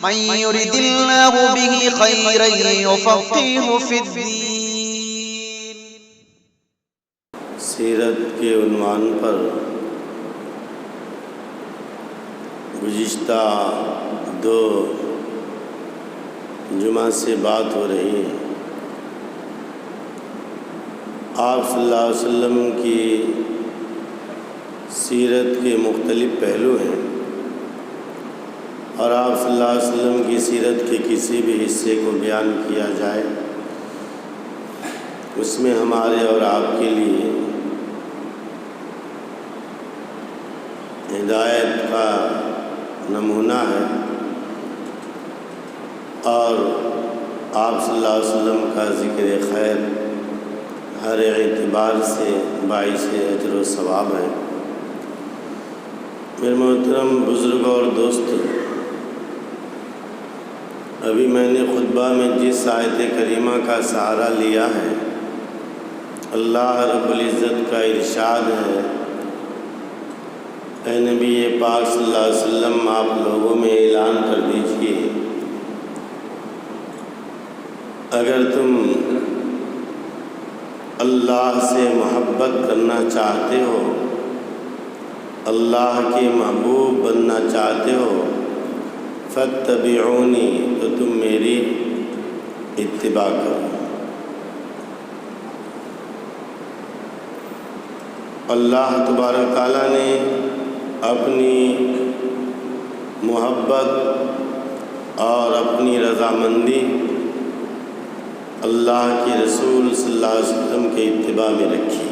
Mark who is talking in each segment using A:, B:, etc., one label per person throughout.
A: من يرد الله به خيرا يفقهه في الدين۔
B: سیرت کے عنوان پر گزشتہ 2 جمعہ سے بات ہو رہی ہے۔ آپ صلی اللہ علیہ وسلم کی سیرت کے مختلف پہلو ہیں، اور آپ صلی اللہ علیہ وسلم کی سیرت کے کسی بھی حصے کو بیان کیا جائے اس میں ہمارے اور آپ کے لیے ہدایت کا نمونہ ہے، اور آپ صلی اللہ علیہ وسلم کا ذکر خیر ہر اعتبار سے باعث اجر و ثواب ہے۔ میرے محترم بزرگ اور دوست، ابھی میں نے خطبہ میں جس آیت کریمہ کا سہارا لیا ہے، اللہ رب العزت کا ارشاد ہے، اے نبی پاک صلی اللہ علیہ وسلم آپ لوگوں میں اعلان کر دیجئے، اگر تم اللہ سے محبت کرنا چاہتے ہو، اللہ کے محبوب بننا چاہتے ہو، فاتبعونی، تو تم میری اتباع کرو۔ اللہ تبارک تعالیٰ نے اپنی محبت اور اپنی رضامندی اللہ کے رسول صلی اللہ علیہ وسلم کے اتباع میں رکھی۔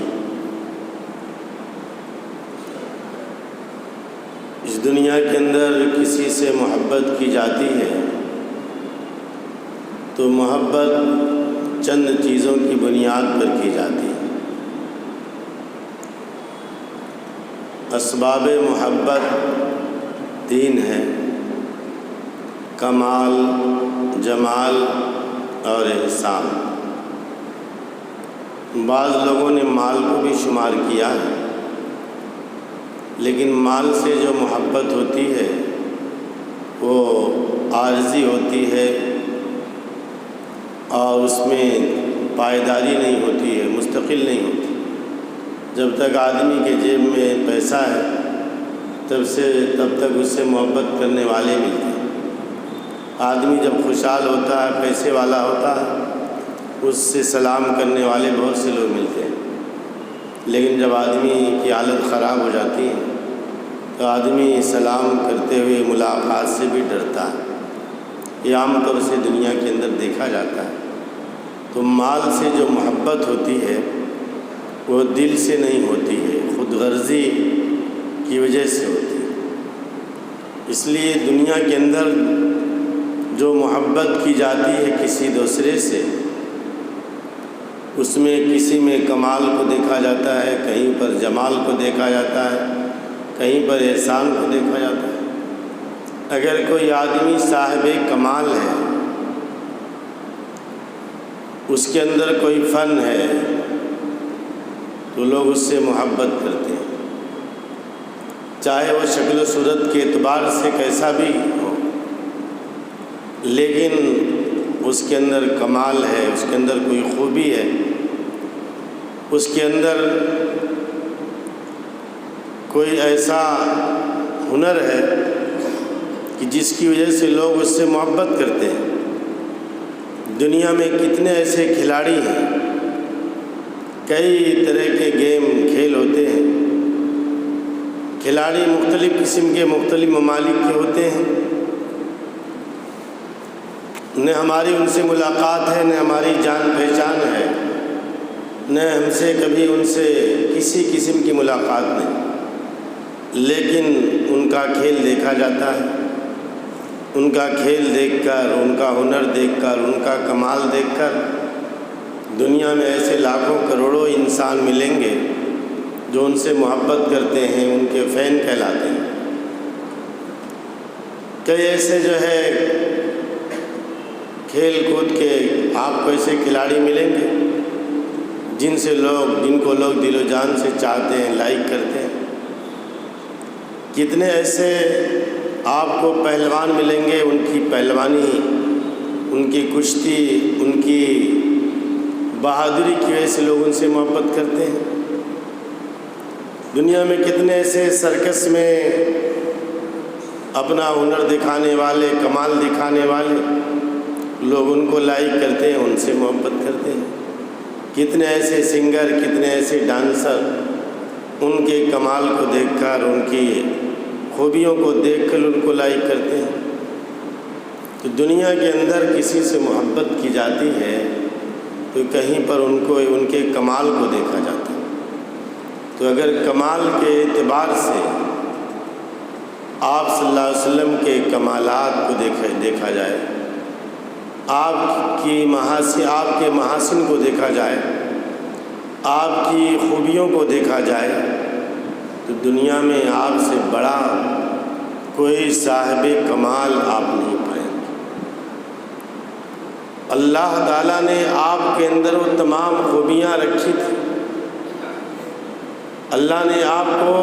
B: اس دنیا کے اندر کسی سے محبت کی جاتی ہے تو محبت چند چیزوں کی بنیاد پر کی جاتی ہے۔ اسباب محبت 3 ہیں: کمال، جمال اور احسان۔ بعض لوگوں نے مال کو بھی شمار کیا ہے، لیکن مال سے جو محبت ہوتی ہے وہ عارضی ہوتی ہے، اور اس میں پائیداری نہیں ہوتی ہے، مستقل نہیں ہوتی۔ جب تک آدمی کے جیب میں پیسہ ہے تب تک اس سے محبت کرنے والے ملتے ہیں۔ آدمی جب خوشحال ہوتا ہے، پیسے والا ہوتا ہے، اس سے سلام کرنے والے بہت سے لوگ ملتے ہیں، لیکن جب آدمی کی حالت خراب ہو جاتی ہے تو آدمی سلام کرتے ہوئے ملاقات سے بھی ڈرتا ہے۔ یہ عام طور سے دنیا کے اندر دیکھا جاتا ہے۔ تو مال سے جو محبت ہوتی ہے وہ دل سے نہیں ہوتی ہے، خود غرضی کی وجہ سے ہوتی ہے۔ اس لیے دنیا کے اندر جو محبت کی جاتی ہے کسی دوسرے سے، اس میں کسی میں کمال کو دیکھا جاتا ہے، کہیں پر جمال کو دیکھا جاتا ہے، کہیں پر احسان کو دیکھا جاتا ہے۔ اگر کوئی آدمی صاحب کمال ہے، اس کے اندر کوئی فن ہے، تو لوگ اس سے محبت کرتے ہیں، چاہے وہ شکل و صورت کے اعتبار سے کیسا بھی ہو، لیکن اس کے اندر کمال ہے، اس کے اندر کوئی خوبی ہے، اس کے اندر کوئی ایسا ہنر ہے کہ جس کی وجہ سے لوگ اس سے محبت کرتے ہیں۔ دنیا میں کتنے ایسے کھلاڑی ہیں، کئی طرح کے گیم کھیل ہوتے ہیں، کھلاڑی مختلف قسم کے مختلف ممالک کے ہوتے ہیں، نہ ہماری ان سے ملاقات ہے، نہ ہماری جان پہچان ہے، نہ ہم سے کبھی ان سے کسی قسم کی ملاقات نہیں، لیکن ان کا کھیل دیکھا جاتا ہے۔ ان کا کھیل دیکھ کر، ان کا ہنر دیکھ کر، ان کا کمال دیکھ کر دنیا میں ایسے لاکھوں کروڑوں انسان ملیں گے جو ان سے محبت کرتے ہیں، ان کے فین کہلاتے ہیں۔ کئی ایسے جو ہے کھیل کود کے آپ کو ایسے کھلاڑی ملیں گے جن کو لوگ دل و جان سے چاہتے ہیں، لائک کرتے ہیں۔ کتنے ایسے آپ کو پہلوان ملیں گے، ان کی پہلوانی، ان کی کشتی، ان کی بہادری کی وجہ سے لوگ ان سے محبت کرتے ہیں۔ دنیا میں کتنے ایسے سرکس میں اپنا ہنر دکھانے والے، کمال دکھانے والے لوگ ان کو لائک کرتے ہیں، ان سے محبت کرتے ہیں۔ کتنے ایسے سنگر، کتنے ایسے ڈانسر ان کے کمال کو دیکھ کر، ان کی خوبیوں کو دیکھ کر ان کو لائک کرتے ہیں۔ تو دنیا کے اندر کسی سے محبت کی جاتی ہے تو کہیں پر ان کے کمال کو دیکھا جاتا ہے۔ تو اگر کمال کے اعتبار سے آپ صلی اللہ علیہ وسلم کے کمالات کو دیکھا جائے، آپ کے محاسن کو دیکھا جائے، آپ کی خوبیوں کو دیکھا جائے، تو دنیا میں آپ سے بڑا کوئی صاحب کمال آپ نہیں پائیں گے۔ اللہ تعالیٰ نے آپ کے اندر وہ تمام خوبیاں رکھی تھیں۔ اللہ نے آپ کو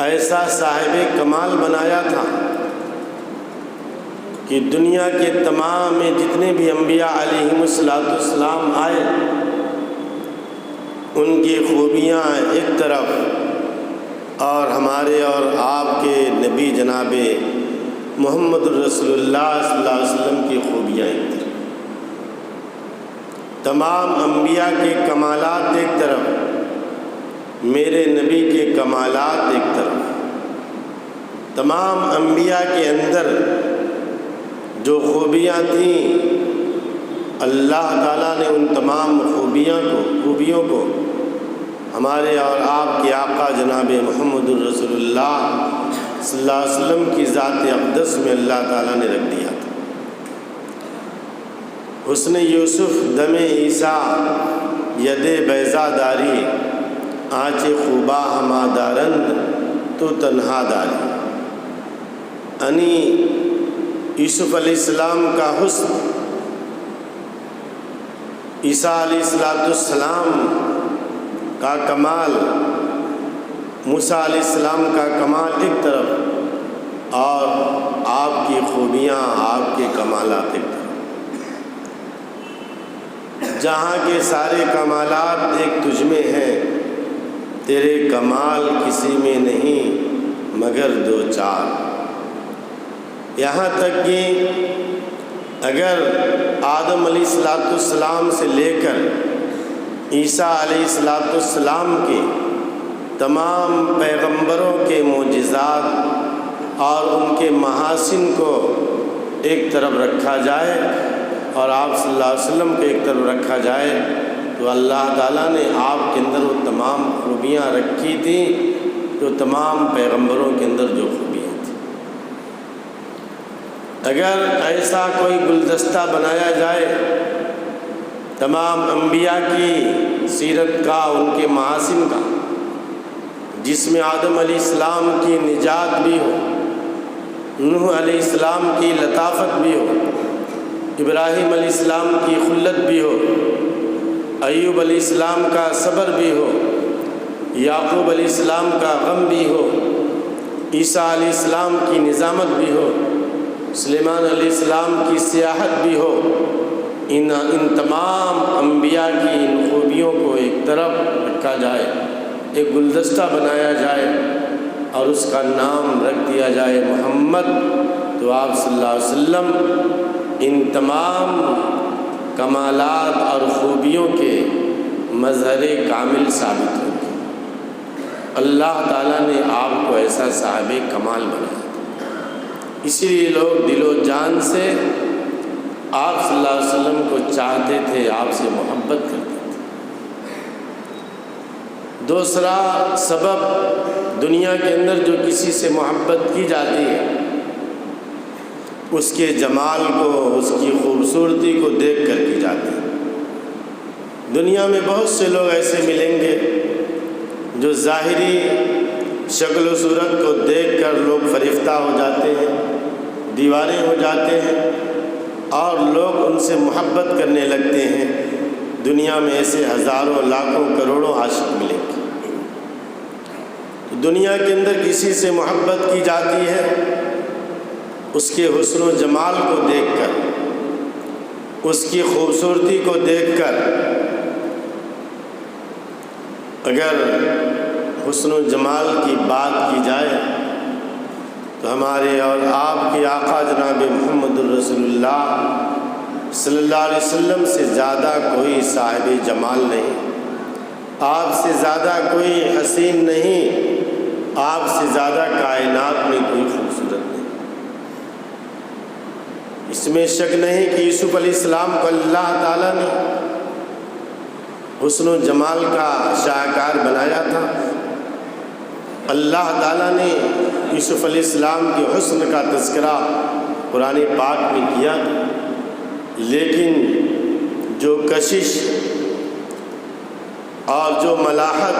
B: ایسا صاحب کمال بنایا تھا کہ دنیا کے تمام جتنے بھی انبیاء علیہم السلام آئے، ان کی خوبیاں ایک طرف اور ہمارے اور آپ کے نبی جناب محمد رسول اللہ صلی اللہ علیہ وسلم کی خوبیاں ایک طرف، تمام انبیاء کے کمالات ایک طرف، میرے نبی کے کمالات ایک طرف۔ تمام انبیاء کے اندر جو خوبیاں تھیں، اللہ تعالیٰ نے ان تمام خوبیوں کو ہمارے اور آپ کے آقا جناب محمد الرسول اللہ صلی اللہ علیہ وسلم کی ذات اقدس میں اللہ تعالیٰ نے رکھ دیا تھا۔ حسن یوسف دم عیسیٰ ید بیضا داری، آنچ خوبا ہما دارند تو تنہا داری۔ یعنی یوسف علیہ السلام کا حسن، عیسیٰ علیہ السلام کا کمال، موسیٰ علیہ السلام کا کمال ایک طرف، اور آپ کی خوبیاں، آپ کے کمالات ایک طرف۔ جہاں کے سارے کمالات ایک تجھ میں ہیں، تیرے کمال کسی میں نہیں مگر دو چار۔ یہاں تک کہ اگر آدم علیہ السلام سے لے کر عیسیٰ علیہ السلام کے تمام پیغمبروں کے معجزات اور ان کے محاسن کو ایک طرف رکھا جائے اور آپ صلی اللہ علیہ وسلم کو ایک طرف رکھا جائے، تو اللہ تعالیٰ نے آپ کے اندر وہ تمام خوبیاں رکھی تھیں جو تمام پیغمبروں کے اندر جو خوبیاں تھیں۔ اگر ایسا کوئی گلدستہ بنایا جائے تمام انبیاء کی سیرت کا، ان کے محاسن کا، جس میں آدم علیہ السلام کی نجات بھی ہو، نوح علیہ السلام کی لطافت بھی ہو، ابراہیم علیہ السلام کی خلت بھی ہو، ایوب علیہ السلام کا صبر بھی ہو، یعقوب علیہ السلام کا غم بھی ہو، عیسیٰ علیہ السلام کی نظامت بھی ہو، سلیمان علیہ السلام کی سیاحت بھی ہو، ان تمام انبیاء کی ان خوبیوں کو ایک طرف رکھا جائے، ایک گلدستہ بنایا جائے اور اس کا نام رکھ دیا جائے محمد، تو آپ صلی اللہ علیہ وسلم ان تمام کمالات اور خوبیوں کے مظہر کامل ثابت ہوں گے۔ اللہ تعالیٰ نے آپ کو ایسا صاحب کمال بنایا، اسی لیے لوگ دل و جان سے آپ صلی اللہ علیہ وسلم کو چاہتے تھے، آپ سے محبت کرتے تھے۔ دوسرا سبب دنیا کے اندر جو کسی سے محبت کی جاتی ہے، اس کے جمال کو، اس کی خوبصورتی کو دیکھ کر کی جاتی ہے۔ دنیا میں بہت سے لوگ ایسے ملیں گے جو ظاہری شکل و صورت کو دیکھ کر لوگ فریفتہ ہو جاتے ہیں، دیوانے ہو جاتے ہیں اور لوگ ان سے محبت کرنے لگتے ہیں۔ دنیا میں ایسے ہزاروں لاکھوں کروڑوں عاشق ملیں گے۔ دنیا کے اندر کسی سے محبت کی جاتی ہے اس کے حسن و جمال کو دیکھ کر، اس کی خوبصورتی کو دیکھ کر۔ اگر حسن و جمال کی بات کی جائے تو ہمارے اور آپ کے آقا جناب محمد الرسول اللہ صلی اللہ علیہ وسلم سے زیادہ کوئی صاحب جمال نہیں، آپ سے زیادہ کوئی حسین نہیں، آپ سے زیادہ کائنات میں کوئی خوبصورت نہیں۔ اس میں شک نہیں کہ یوسف علیہ السلام کو اللہ تعالیٰ نے حسن و جمال کا شاہکار بنایا تھا۔ اللہ تعالیٰ نے یوسف علیہ السلام کے حسن کا تذکرہ قرآن پاک میں کیا تھا، لیکن جو کشش اور جو ملاحت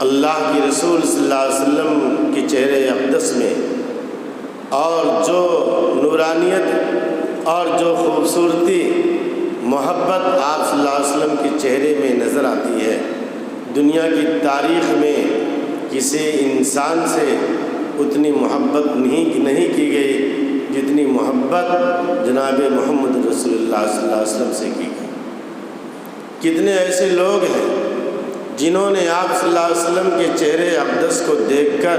B: اللہ کی رسول صلی اللہ علیہ وسلم کے چہرے اقدس میں، اور جو نورانیت اور جو خوبصورتی محبت آپ صلی اللہ علیہ وسلم کے چہرے میں نظر آتی ہے، دنیا کی تاریخ میں کسی انسان سے اتنی محبت نہیں کی گئی جتنی محبت جناب محمد رسول اللہ صلی اللہ علیہ وسلم سے کی گئی۔ کتنے ایسے لوگ ہیں جنہوں نے آپ صلی اللہ علیہ وسلم کے چہرے اقدس کو دیکھ کر،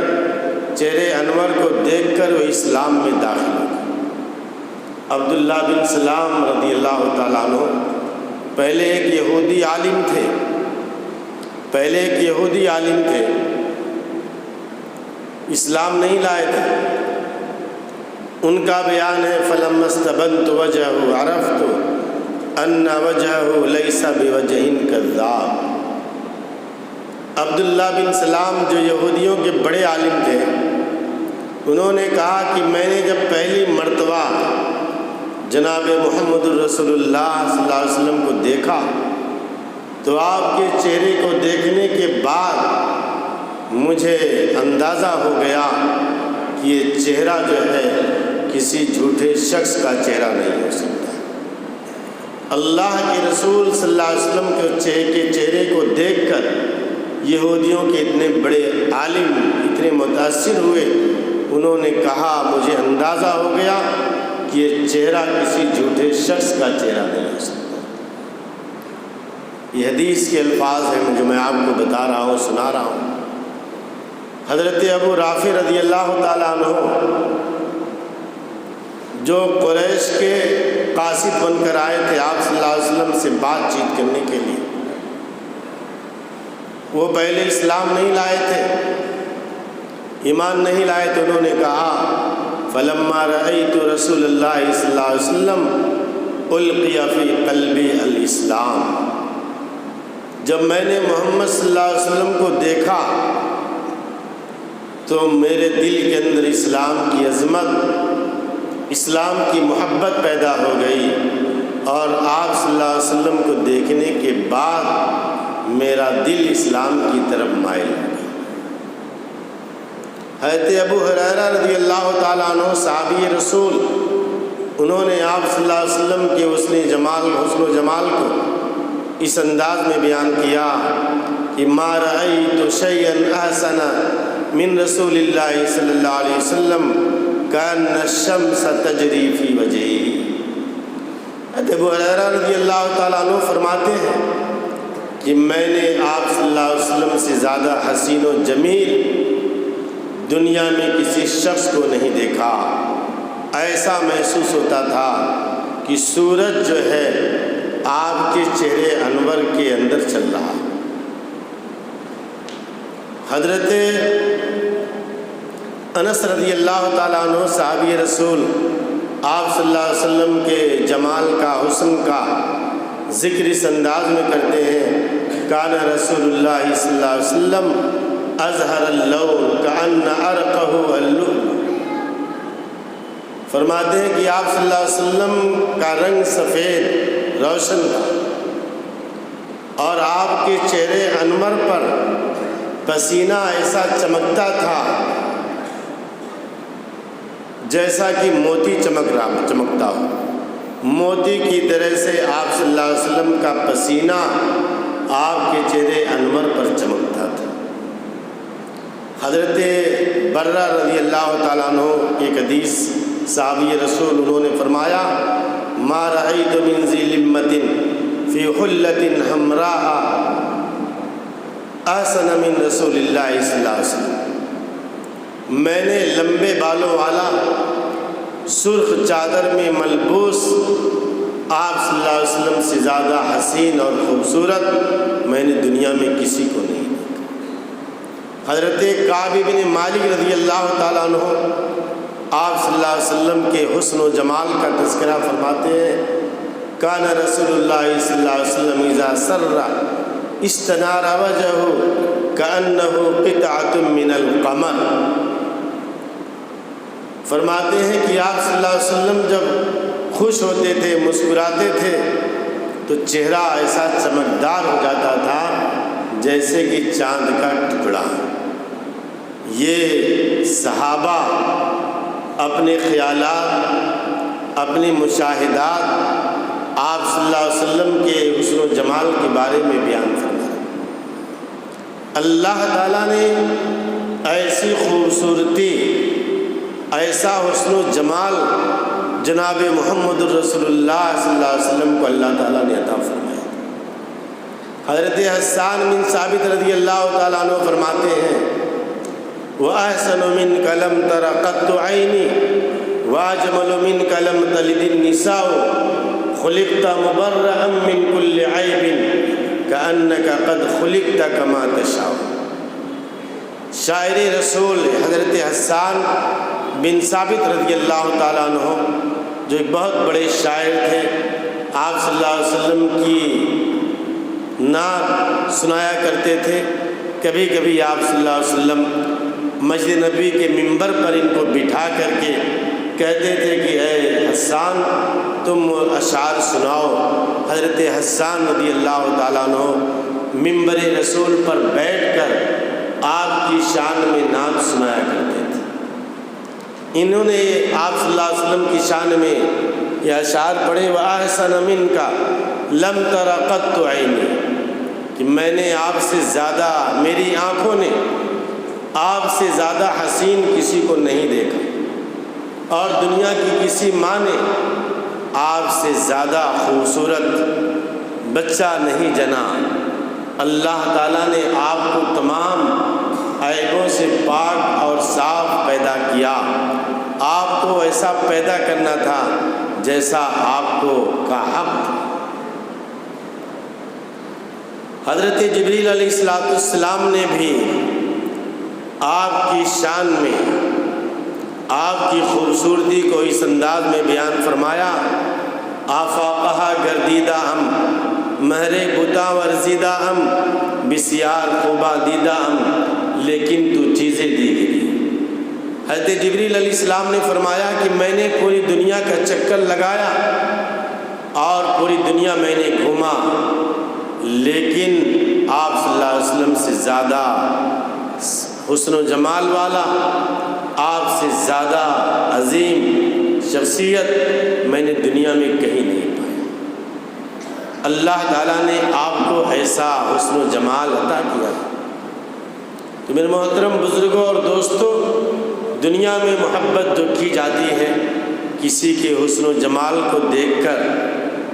B: چہرے انور کو دیکھ کر وہ اسلام میں داخل ہو گئے۔ عبداللہ بن سلام رضی اللہ تعالیٰ عنہ پہلے ایک یہودی عالم تھے، اسلام نہیں لائے تھے۔ ان کا بیان ہے فَلَمَّا اسْتَبَنْتُ وَجْهَهُ عَرَفْتُ أَنَّ وَجْهَهُ لَيْسَ بِوَجْهٍ كَذَّابٍ۔ عبداللہ بن سلام جو یہودیوں کے بڑے عالم تھے، انہوں نے کہا کہ میں نے جب پہلی مرتبہ جناب محمد الرسول اللہ صلی اللہ علیہ وسلم کو دیکھا تو آپ کے چہرے کو دیکھنے کے بعد مجھے اندازہ ہو گیا کہ یہ چہرہ جو ہے کسی جھوٹے شخص کا چہرہ نہیں ہو سکتا۔ اللہ کے رسول صلی اللہ علیہ وسلم کے چہرے کو دیکھ کر یہودیوں کے اتنے بڑے عالم اتنے متاثر ہوئے، انہوں نے کہا مجھے اندازہ ہو گیا کہ یہ چہرہ کسی جھوٹے شخص کا چہرہ نہیں ہو سکتا۔ یہ حدیث کے الفاظ ہیں جو میں آپ کو بتا رہا ہوں، سنا رہا ہوں۔ حضرت ابو رافع رضی اللہ تعالیٰ عنہ جو قریش کے قاصد بن کر آئے تھے آپ صلی اللہ علیہ وسلم سے بات چیت کرنے کے لیے، وہ پہلے اسلام نہیں لائے تھے، ایمان نہیں لائے تو انہوں نے کہا فَلَمَّا رَأَيْتُ رَسُولَ اللَّهِ صلی اللہ علیہ وسلم أُلْقِيَ فِي قَلْبِي الْإِسْلَامِ، جب میں نے محمد صلی اللہ علیہ وسلم کو دیکھا تو میرے دل کے اندر اسلام کی عظمت، اسلام کی محبت پیدا ہو گئی، اور آپ صلی اللہ علیہ وسلم کو دیکھنے کے بعد میرا دل اسلام کی طرف مائل ہو گیا۔ حضرت ابو ہریرہ رضی اللہ تعالیٰ عنہ صحابی رسول، انہوں نے آپ صلی اللہ علیہ وسلم کے حسن و جمال کو اس انداز میں بیان کیا کہ ما رأیت شیئا احسن من رسول اللہ صلی اللہ علیہ وسلم کأن الشمس تجری فی وجہہ۔ حضرت ابو ہریرہ رضی اللہ تعالیٰ عنہ فرماتے ہیں کہ میں نے آپ صلی اللہ علیہ وسلم سے زیادہ حسین و جمیل دنیا میں کسی شخص کو نہیں دیکھا۔ ایسا محسوس ہوتا تھا کہ سورج جو ہے آپ کے چہرے انور کے اندر چل رہا۔ حضرت انس رضی اللہ تعالیٰ عنہ صحابی رسول آپ صلی اللہ علیہ وسلم کے جمال کا، حسن کا ذکر اس انداز میں کرتے ہیں کان رسول اللہ صلی اللہ علیہ وسلم اظہر اللون کأن ارقہ اللؤلؤ، فرماتے ہیں کہ آپ صلی اللہ علیہ وسلم کا رنگ سفید روشن تھا، اور آپ کے چہرے انور پر پسینہ ایسا چمکتا تھا جیسا کہ موتی چمکتا ہو، موتی کی طرح سے آپ صلی اللہ علیہ وسلم کا پسینہ آپ کے چہرے انور پر چمکتا تھا۔ حضرت برہ رضی اللہ تعالیٰ عنہ کی ایک حدیث، صحابی رسول، انہوں نے فرمایا ما رأیت من ذی لمۃ فی حلۃ حمراء احسن من رسول اللہ صلی اللہ علیہ وسلم، میں نے لمبے بالوں والا سرخ چادر میں ملبوس آپ صلی اللہ علیہ وسلم سے زیادہ حسین اور خوبصورت میں نے دنیا میں کسی کو نہیں دیکھا۔ حضرت کعب بن مالک رضی اللہ تعالیٰ عنہ آپ صلی اللہ علیہ وسلم کے حسن و جمال کا تذکرہ فرماتے ہیں، کان رسول اللہ صلی اللہ علیہ وسلم اذا سر استنار وجهه كأنه قطعة من القمر، فرماتے ہیں کہ آپ صلی اللہ علیہ وسلم جب خوش ہوتے تھے، مسکراتے تھے تو چہرہ ایسا چمکدار ہو جاتا تھا جیسے کہ چاند کا ٹکڑا۔ یہ صحابہ اپنے خیالات، اپنے مشاہدات آپ صلی اللہ علیہ وسلم کے حسن و جمال کے بارے میں بیان فرما رہے ہیں۔ اللہ تعالیٰ نے ایسی خوبصورتی، ایسا حسن و جمال جناب محمد رسول اللہ صلی اللہ علیہ وسلم کو اللہ تعالیٰ نے عطا فرمایا۔ حضرت حسان بن ثابت رضی اللہ تعالیٰ عنہ فرماتے ہیں وَأَحْسَنُ مِنْكَ لَمْ تَرَ قَطُّ عَيْنِي وَأَجْمَلُ مِنْكَ لَمْ تَلِدِ النِّسَاءُ خُلِقْتَ مُبَرَّأً مِنْ كُلِّ عَيْبٍ كَأَنَّكَ قَدْ خُلِقْتَ كَمَا تَشَاءُ۔ شاعر رسول حضرت حسان بن ثابت رضی اللہ تعالیٰ عنہ جو ایک بہت بڑے شاعر تھے، آپ صلی اللہ علیہ وسلم کی نعت سنایا کرتے تھے۔ کبھی کبھی آپ صلی اللہ علیہ وسلم مسجد نبی کے منبر پر ان کو بٹھا کر کے کہتے تھے کہ اے حسان تم اشعار سناؤ۔ حضرت حسان رضی اللہ تعالیٰ عنہ منبر رسول پر بیٹھ کر آپ کی شان میں نعت سنایا کرتے تھے۔ انہوں نے آپ صلی اللہ علیہ وسلم کی شان میں یہ اشعار پڑھے وَأَحْسَنَ مِنْكَ لَمْ تَرَ قَطُّ عَيْنِي، کہ میں نے آپ سے زیادہ، میری آنکھوں نے آپ سے زیادہ حسین کسی کو نہیں دیکھا، اور دنیا کی کسی ماں نے آپ سے زیادہ خوبصورت بچہ نہیں جنا۔ اللہ تعالیٰ نے آپ کو تمام عیبوں سے پاک اور صاف پیدا کیا۔ آپ کو ایسا پیدا کرنا تھا جیسا آپ کو کا حق تھا۔ حضرت جبریل علیہ السلام نے بھی آپ کی شان میں آپ کی خوبصورتی کو اس انداز میں بیان فرمایا آفاقہا گردیدہ ہم مہر بتا ورزیدہ ہم بسیار خوبہ دیدہ ہم لیکن تو چیزیں دی گئی۔ حضرت جبریل علیہ السلام نے فرمایا کہ میں نے پوری دنیا کا چکر لگایا اور پوری دنیا میں نے گھوما، لیکن آپ صلی اللہ علیہ وسلم سے زیادہ حسن و جمال والا، آپ سے زیادہ عظیم شخصیت میں نے دنیا میں کہیں نہیں پائی۔ اللہ تعالیٰ نے آپ کو ایسا حسن و جمال عطا کیا۔ تو میرے محترم بزرگوں اور دوستوں، دنیا میں محبت جو کی جاتی ہے کسی کے حسن و جمال کو دیکھ کر،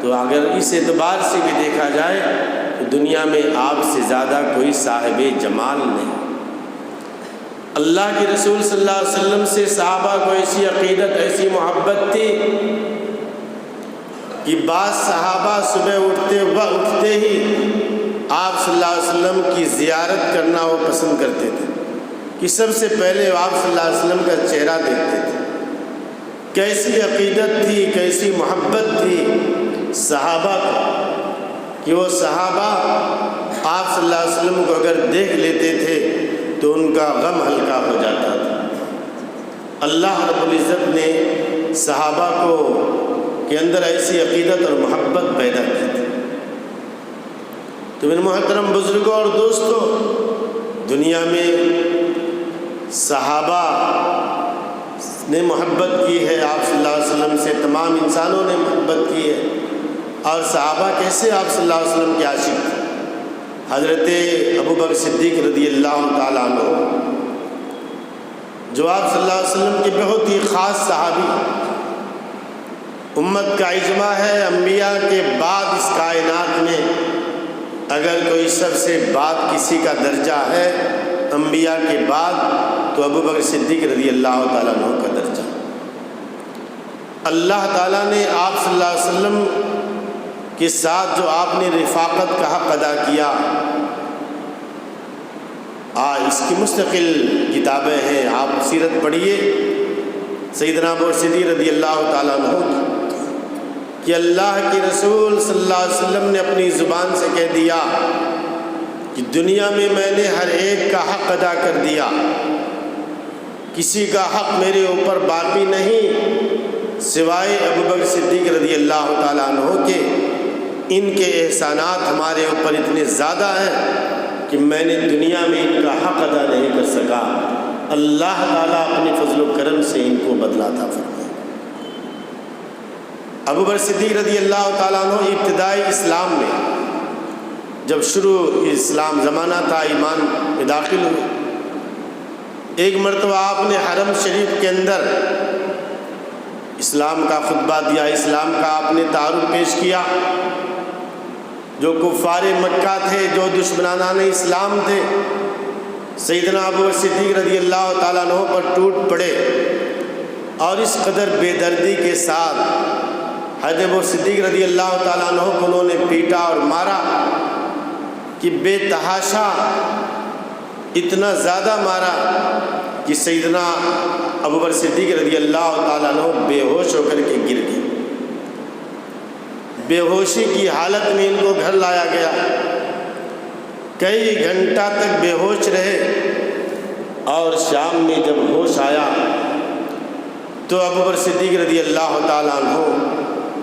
B: تو اگر اس اعتبار سے بھی دیکھا جائے تو دنیا میں آپ سے زیادہ کوئی صاحب جمال نہیں۔ اللہ کے رسول صلی اللہ علیہ وسلم سے صحابہ کو ایسی عقیدت، ایسی محبت تھی کہ بعض صحابہ صبح اٹھتے ہی آپ صلی اللہ علیہ وسلم کی زیارت کرنا وہ پسند کرتے تھے کہ سب سے پہلے آپ صلی اللہ علیہ وسلم کا چہرہ دیکھتے تھے۔ کیسی عقیدت تھی، کیسی محبت تھی صحابہ کو کہ وہ صحابہ آپ صلی اللہ علیہ وسلم کو اگر دیکھ لیتے تھے تو ان کا غم ہلکا ہو جاتا تھا۔ اللہ رب العزت نے صحابہ کو کے اندر ایسی عقیدت اور محبت پیدا کی تھی۔ تو میرے محترم بزرگوں اور دوستوں، دنیا میں صحابہ نے محبت کی ہے آپ صلی اللہ علیہ وسلم سے، تمام انسانوں نے محبت کی ہے۔ اور صحابہ کیسے آپ صلی اللہ علیہ وسلم کے عاشق تھے؟ حضرت ابوبکر صدیق رضی اللہ تعالیٰ عنہ جو آپ صلی اللہ علیہ وسلم کے بہت ہی خاص صحابی، امت کا اجماع ہے انبیاء کے بعد اس کائنات میں اگر کوئی سب سے بعد کسی کا درجہ ہے انبیاء کے بعد تو ابوبکر صدیق رضی اللہ تعالیٰ عنہ کا درجہ۔ اللہ تعالیٰ نے آپ صلی اللہ علیہ وسلم کے ساتھ جو آپ نے رفاقت کا حق ادا کیا، اس کی مستقل کتابیں ہیں، آپ سیرت پڑھیے سیدنا ابوبکر صدیق رضی اللہ تعالیٰ عنہ کہ اللہ کے رسول صلی اللہ علیہ وسلم نے اپنی زبان سے کہہ دیا کہ دنیا میں نے ہر ایک کا حق ادا کر دیا، کسی کا حق میرے اوپر باقی نہیں سوائے ابوبکر صدیق رضی اللہ تعالیٰ عنہ کے۔ ان کے احسانات ہمارے اوپر اتنے زیادہ ہیں کہ میں نے دنیا میں ان کا حق ادا نہیں کر سکا، اللہ تعالیٰ اپنے فضل و کرم سے ان کو بدلہ عطا فرمائے۔ ابوبکر صدیق رضی اللہ تعالیٰ عنہ ابتدائی اسلام میں جب شروع اسلام زمانہ تھا، ایمان میں داخل ہوئے، ایک مرتبہ آپ نے حرم شریف کے اندر اسلام کا خطبہ دیا، اسلام کا آپ نے تعارف پیش کیا۔ جو کفار مکہ تھے، جو دشمنان اسلام تھے، سیدنا ابوبکر صدیق رضی اللہ تعالیٰ عنہ پر ٹوٹ پڑے اور اس قدر بے دردی کے ساتھ حضرت ابوبکر صدیق رضی اللہ تعالیٰ عنہ کو انہوں نے پیٹا اور مارا کہ بے تحاشا اتنا زیادہ مارا کہ سیدنا ابوبکر صدیق رضی اللہ تعالیٰ عنہ بے ہوش ہو کر کے گر گئے۔ بے ہوشی کی حالت میں ان کو گھر لایا گیا، کئی گھنٹہ تک بے ہوش رہے، اور شام میں جب ہوش آیا تو ابوبکر صدیق رضی اللہ تعالیٰ عنہ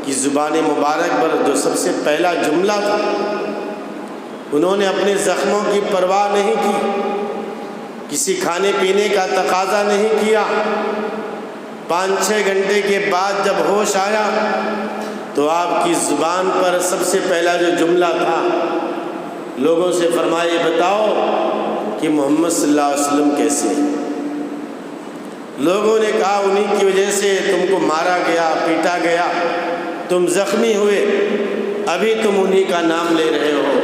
B: کی زبان مبارک پر جو سب سے پہلا جملہ تھا، انہوں نے اپنے زخموں کی پرواہ نہیں کی، کسی کھانے پینے کا تقاضا نہیں کیا۔ 5-6 گھنٹے کے بعد جب ہوش آیا تو آپ کی زبان پر سب سے پہلا جو جملہ تھا، لوگوں سے فرمائے بتاؤ کہ محمد صلی اللہ علیہ وسلم کیسے ہیں؟ لوگوں نے کہا انہی کی وجہ سے تم کو مارا گیا، پیٹا گیا، تم زخمی ہوئے، ابھی تم انہی کا نام لے رہے ہو۔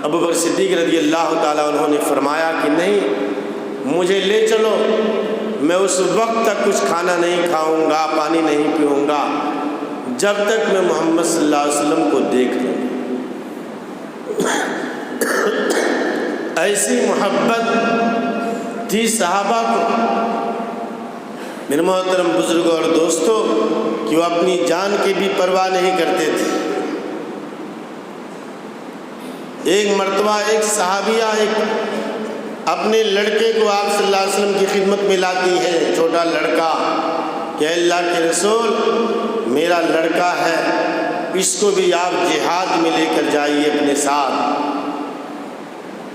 B: ابوبکر صدیق رضی اللہ تعالیٰ عنہ نے فرمایا کہ نہیں، مجھے لے چلو، میں اس وقت تک کچھ کھانا نہیں کھاؤں گا، پانی نہیں پیوں گا جب تک میں محمد صلی اللہ علیہ وسلم کو دیکھ لوں۔ ایسی محبت تھی صحابہ کو، میرے محترم بزرگوں اور دوستوں، کہ وہ اپنی جان کی بھی پرواہ نہیں کرتے تھے۔ ایک مرتبہ ایک صحابیہ اپنے لڑکے کو آپ صلی اللہ علیہ وسلم کی خدمت میں لاتی ہے، چھوٹا لڑکا، کہ اللہ کے رسول میرا لڑکا ہے، اس کو بھی آپ جہاد میں لے کر جائیے اپنے ساتھ۔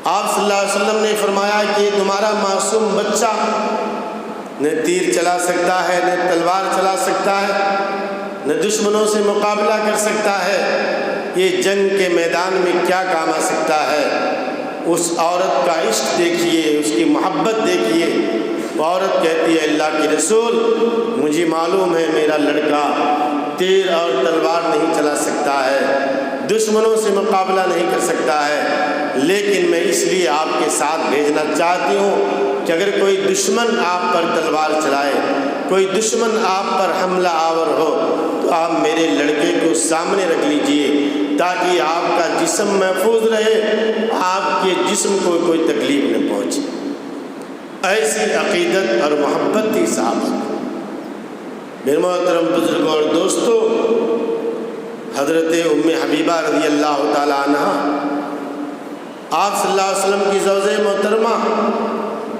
B: آپ صلی اللہ علیہ وسلم نے فرمایا کہ تمہارا معصوم بچہ نہ تیر چلا سکتا ہے، نہ تلوار چلا سکتا ہے، نہ دشمنوں سے مقابلہ کر سکتا ہے، یہ جنگ کے میدان میں کیا کام آ سکتا ہے؟ اس عورت کا عشق دیکھیے، اس کی محبت دیکھیے۔ وہ عورت کہتی ہے اللہ کے رسول مجھے معلوم ہے میرا لڑکا تیر اور تلوار نہیں چلا سکتا ہے، دشمنوں سے مقابلہ نہیں کر سکتا ہے، لیکن میں اس لیے آپ کے ساتھ بھیجنا چاہتی ہوں کہ اگر کوئی دشمن آپ پر تلوار چلائے، کوئی دشمن آپ پر حملہ آور ہو تو آپ میرے لڑکے کو سامنے رکھ لیجئے تاکہ آپ کا جسم محفوظ رہے، آپ کے جسم کو کوئی تکلیف نہ پہنچے۔ ایسی عقیدت اور محبت تھی صحابہ۔ میرے محترم بزرگوں اور دوستوں، حضرت ام حبیبہ رضی اللہ تعالی عنہ آپ صلی اللہ علیہ وسلم کی زوجہ محترمہ،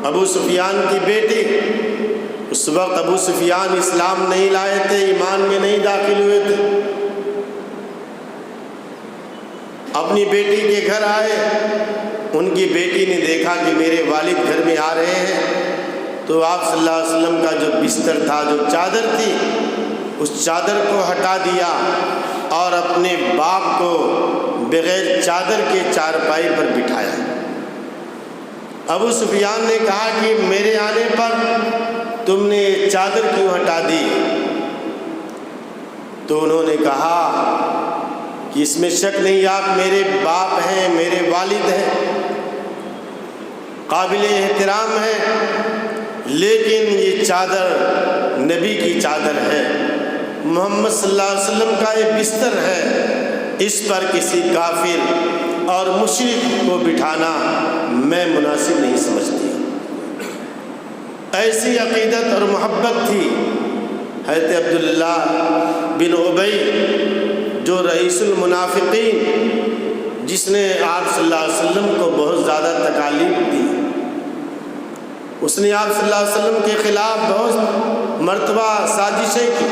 B: ابو سفیان کی بیٹی، اس وقت ابو سفیان اسلام نہیں لائے تھے، ایمان میں نہیں داخل ہوئے تھے، اپنی بیٹی کے گھر آئے۔ ان کی بیٹی نے دیکھا کہ میرے والد گھر میں آ رہے ہیں، تو آپ صلی اللہ علیہ وسلم کا جو بستر تھا، جو چادر تھی، اس چادر کو ہٹا دیا اور اپنے باپ کو بغیر چادر کے چارپائی پر بٹھایا ابو سفیان نے کہا کہ میرے آنے پر تم نے چادر کیوں ہٹا دی؟ تو انہوں نے کہا کہ اس میں شک نہیں، آپ میرے باپ ہیں، میرے والد ہیں، قابل احترام ہیں، لیکن یہ چادر نبی کی چادر ہے، محمد صلی اللہ علیہ وسلم کا یہ بستر ہے، اس پر کسی کافر اور مشرک کو بٹھانا میں مناسب نہیں سمجھتی۔ ایسی عقیدت اور محبت تھی حضرت عبداللہ بن ابی جو رئیس المنافقین، جس نے آپ صلی اللہ علیہ وسلم کو بہت زیادہ تکالیف دی، اس نے آپ صلی اللہ علیہ وسلم کے خلاف بہت مرتبہ سازشیں کی۔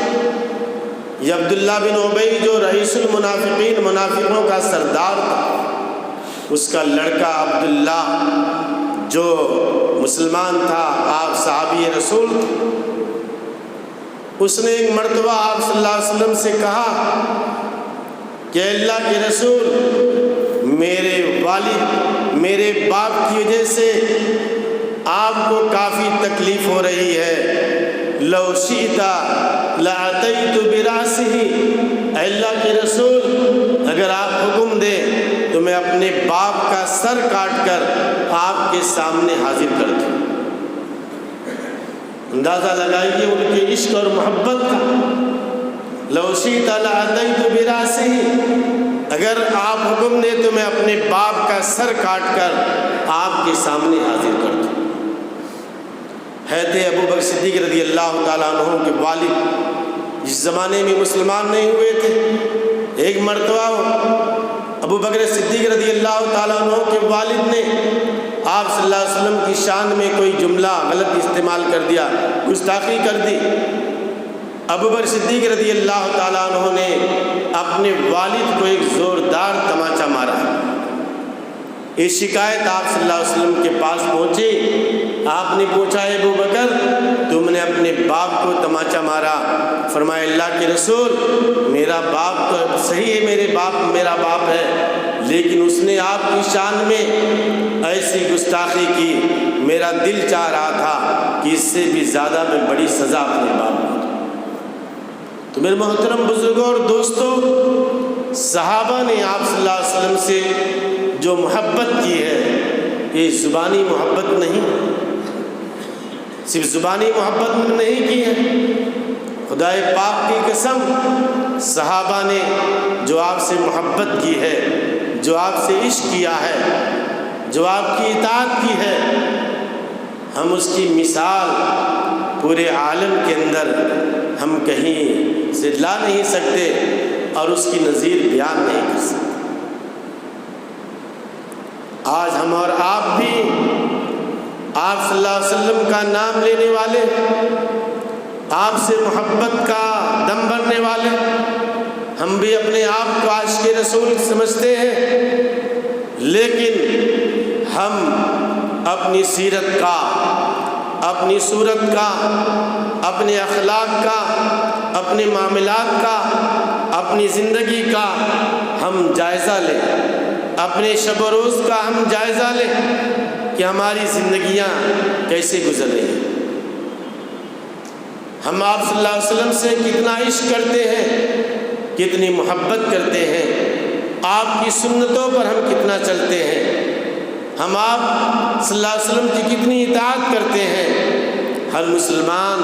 B: یہ عبداللہ بن ابی جو رئیس المنافقین، منافقوں کا سردار تھا، اس کا لڑکا عبداللہ جو مسلمان تھا، آپ صحابی رسول تھے، اس نے ایک مرتبہ آپ صلی اللہ علیہ وسلم سے کہا کہ اللہ کے رسول، میرے والد، میرے باپ کی وجہ سے آپ کو کافی تکلیف ہو رہی ہے، لو شئت لأتیت برأسہ، اے اللہ کے رسول اگر آپ حکم دیں تو میں اپنے باپ کا سر کاٹ کر آپ کے سامنے حاضر کر دوں۔ اندازہ لگائیے ان کے عشق اور محبت کا، لو شئت لأتیت برأسہ، اگر آپ حکم دیں تو میں اپنے باپ کا سر کاٹ کر آپ کے سامنے حاضر کر دوں۔ حضرت ابوبکر صدیق رضی اللہ تعالیٰ عنہ کے والد جس زمانے میں مسلمان نہیں ہوئے تھے، ایک مرتبہ ابوبکر صدیق رضی اللہ تعالیٰ عنہ کے والد نے آپ صلی اللہ علیہ وسلم کی شان میں کوئی جملہ غلط استعمال کر دیا، گستاخی کر دی۔ ابوبکر صدیق رضی اللہ تعالیٰ عنہ نے اپنے والد کو ایک زوردار تماچا مارا۔ یہ شکایت آپ صلی اللہ علیہ وسلم کے پاس پہنچی، آپ نے پوچھا ابوبکر تم نے اپنے باپ کو تماچا مارا؟ فرمایا اللہ کے رسول میرا باپ تو صحیح ہے، میرا باپ ہے، لیکن اس نے آپ کی شان میں ایسی گستاخی کی، میرا دل چاہ رہا تھا کہ اس سے بھی زیادہ میں بڑی سزا اپنے باپ کو دوں۔ تو میرے محترم بزرگوں اور دوستوں، صحابہ نے آپ صلی اللہ علیہ وسلم سے جو محبت کی ہے، یہ زبانی محبت نہیں، صرف زبانی محبت نہیں کی ہے، خدا پاک کی قسم صحابہ نے جو آپ سے محبت کی ہے، جو آپ سے عشق کیا ہے، جو آپ کی اطاعت کی ہے، ہم اس کی مثال پورے عالم کے اندر ہم کہیں سے لا نہیں سکتے اور اس کی نظیر بیان نہیں کر سکتے۔ آج ہم اور آپ بھی آپ صلی اللہ علیہ وسلم کا نام لینے والے، آپ سے محبت کا دم بھرنے والے، ہم بھی اپنے آپ کو عاشق رسول سمجھتے ہیں، لیکن ہم اپنی سیرت کا، اپنی صورت کا، اپنے اخلاق کا، اپنے معاملات کا، اپنی زندگی کا ہم جائزہ لیں، اپنے شب و روز کا ہم جائزہ لیں کہ ہماری زندگیاں کیسے گزر رہی ہیں، ہم آپ صلی اللہ علیہ وسلم سے کتنا عشق کرتے ہیں، کتنی محبت کرتے ہیں، آپ کی سنتوں پر ہم کتنا چلتے ہیں، ہم آپ صلی اللہ علیہ وسلم کی کتنی اطاعت کرتے ہیں۔ ہر مسلمان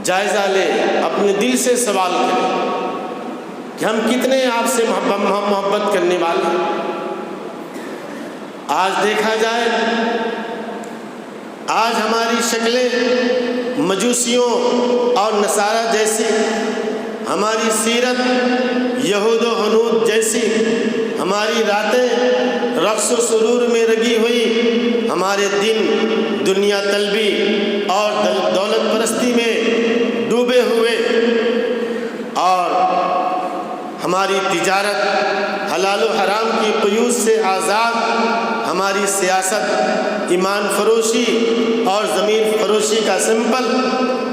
B: جائزہ لے، اپنے دل سے سوال کرے کہ ہم کتنے آپ سے محبت کرنے والے ہیں۔ آج دیکھا جائے، آج ہماری شکلیں مجوسیوں اور نصارہ جیسی، ہماری سیرت یہود و حنود جیسی، ہماری راتیں رقص و سرور میں رنگی ہوئی، ہمارے دن دنیا طلبی اور دولت پرستی میں ڈوبے ہوئے، اور ہماری تجارت حلال و حرام کی قیود سے آزاد، ہماری سیاست ایمان فروشی اور ضمیر فروشی کا سمبل،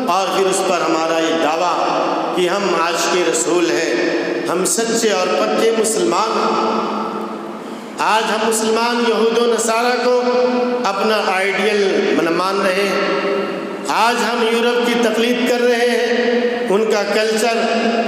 B: اور پھر اس پر ہمارا یہ دعویٰ کہ ہم عاشق رسول ہیں، ہم سچے اور پکے مسلمان ہیں۔ آج ہم مسلمان یہود و نصارہ کو اپنا آئیڈیل مان رہے ہیں، آج ہم یورپ کی تقلید کر رہے ہیں، ان کا کلچر،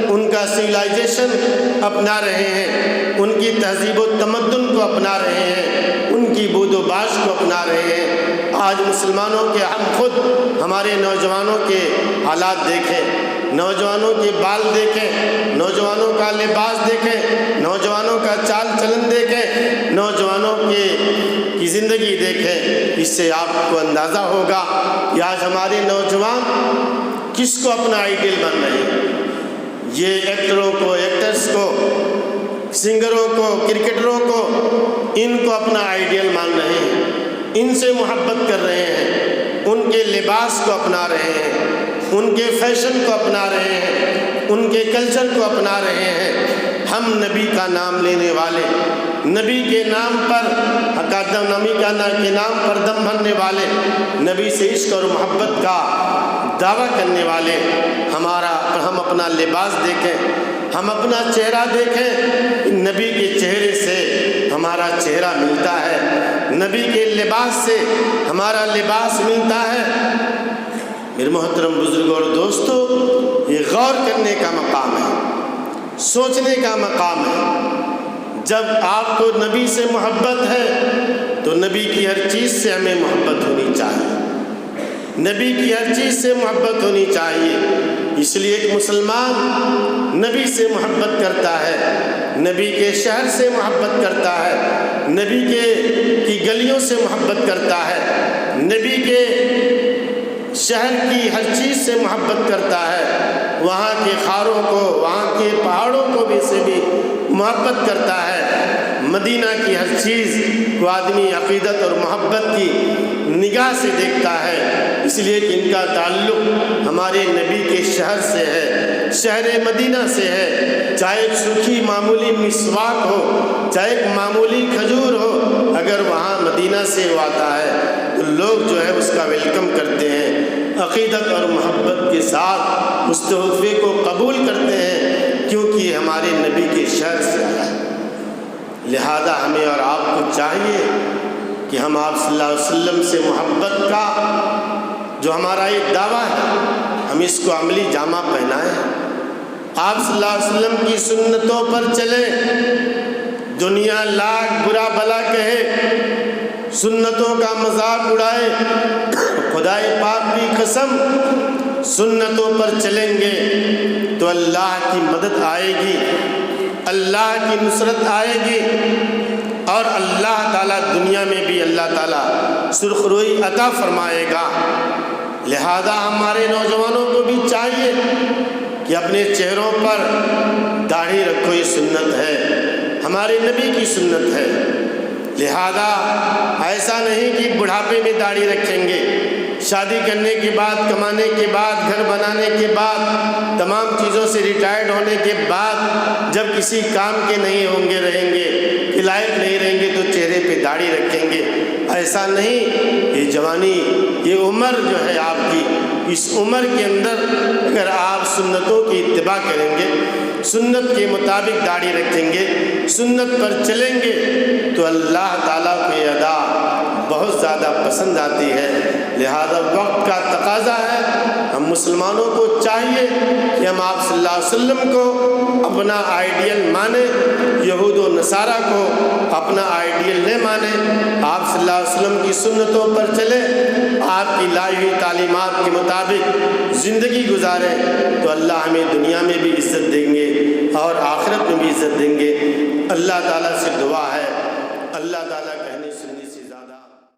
B: ان کا سویلائزیشن اپنا رہے ہیں، ان کی تہذیب و تمدن کو اپنا رہے ہیں، ان کی بود و باش کو اپنا رہے ہیں۔ آج مسلمانوں کے ہم خود ہمارے نوجوانوں کے حالات دیکھیں، نوجوانوں کے بال دیکھیں، نوجوانوں کا لباس دیکھیں، نوجوانوں کا چال چلن دیکھیں، نوجوانوں کی زندگی دیکھیں، اس سے آپ کو اندازہ ہوگا کہ آج ہمارے نوجوان کس کو اپنا آئیڈیل مان رہے ہیں۔ یہ ایکٹروں کو، ایکٹرز کو، سنگروں کو، کرکٹروں کو، ان کو اپنا آئیڈیل مان رہے ہیں، ان سے محبت کر رہے ہیں، ان کے لباس کو اپنا رہے ہیں، ان کے فیشن کو اپنا رہے ہیں، ان کے کلچر کو اپنا رہے ہیں۔ ہم نبی کا نام لینے والے، نبی کے نام پر کے نام پر دم بھرنے والے، نبی سے عشق اور محبت کا دعویٰ کرنے والے، ہم اپنا لباس دیکھیں، ہم اپنا چہرہ دیکھیں، نبی کے چہرے سے ہمارا چہرہ ملتا ہے، نبی کے لباس سے ہمارا لباس ملتا ہے۔ میرے محترم بزرگوں اور دوستو، یہ غور کرنے کا مقام ہے، سوچنے کا مقام ہے۔ جب آپ کو نبی سے محبت ہے تو نبی کی ہر چیز سے ہمیں محبت ہونی چاہیے، نبی کی ہر چیز سے محبت ہونی چاہیے۔ اس لیے ایک مسلمان نبی سے محبت کرتا ہے، نبی کے شہر سے محبت کرتا ہے، نبی کی گلیوں سے محبت کرتا ہے، نبی کے شہر کی ہر چیز سے محبت کرتا ہے، وہاں کے خاروں کو، وہاں کے پہاڑوں کو بھی سے بھی محبت کرتا ہے۔ مدینہ کی ہر چیز کو آدمی عقیدت اور محبت کی نگاہ سے دیکھتا ہے، اس لیے کہ ان کا تعلق ہمارے نبی کے شہر سے ہے، شہر مدینہ سے ہے۔ چاہے ایک سوکھی معمولی مسواک ہو، چاہے ایک معمولی کھجور ہو، اگر وہاں مدینہ سے وہ آتا ہے تو لوگ جو ہے اس کا ویلکم کرتے ہیں، عقیدت اور محبت کے ساتھ اس تحفے کو قبول کرتے ہیں، کیونکہ ہمارے نبی کے شہر سے آیا ہے۔ لہذا ہمیں اور آپ کو چاہیے کہ ہم آپ صلی اللہ علیہ وسلم سے محبت کا جو ہمارا یہ دعویٰ ہے، ہم اس کو عملی جامہ پہنائیں، آپ صلی اللہ علیہ وسلم کی سنتوں پر چلیں۔ دنیا لاکھ برا بلا کہے، سنتوں کا مذاق اڑائے، خدائے پاک کی قسم سنتوں پر چلیں گے تو اللہ کی مدد آئے گی، اللہ کی نصرت آئے گی، اور اللہ تعالیٰ دنیا میں بھی اللہ تعالیٰ سرخ روئی عطا فرمائے گا۔ لہذا ہمارے نوجوانوں کو بھی چاہیے کہ اپنے چہروں پر داڑھی رکھو، یہ سنت ہے، ہمارے نبی کی سنت ہے۔ لہذا ایسا نہیں کہ بڑھاپے میں داڑھی رکھیں گے، شادی کرنے کے بعد، کمانے کے بعد، گھر بنانے کے بعد، تمام چیزوں سے ریٹائرڈ ہونے کے بعد جب کسی کام کے نہیں ہوں گے، رہیں گے، لائق نہیں رہیں گے تو چہرے پہ داڑھی رکھیں گے۔ ایسا نہیں، یہ جوانی، یہ عمر جو ہے آپ کی، اس عمر کے اندر اگر آپ سنتوں کی اتباع کریں گے، سنت کے مطابق داڑھی رکھیں گے، سنت پر چلیں گے تو اللہ تعالیٰ کو یہ ادا بہت زیادہ پسند آتی ہے۔ لہذا وقت کا تقاضا ہے، ہم مسلمانوں کو چاہیے کہ ہم آپ صلی اللہ علیہ وسلم کو اپنا آئیڈیل مانیں، یہود و نصارہ کو اپنا آئیڈیل نہ مانیں، آپ صلی اللہ علیہ وسلم کی سنتوں پر چلیں، آپ کی لائی ہوئی تعلیمات کے مطابق زندگی گزاریں تو اللہ ہمیں دنیا میں بھی عزت دیں گے اور آخرت میں بھی عزت دیں گے۔ اللہ تعالیٰ سے دعا ہے، اللہ تعالیٰ کہنے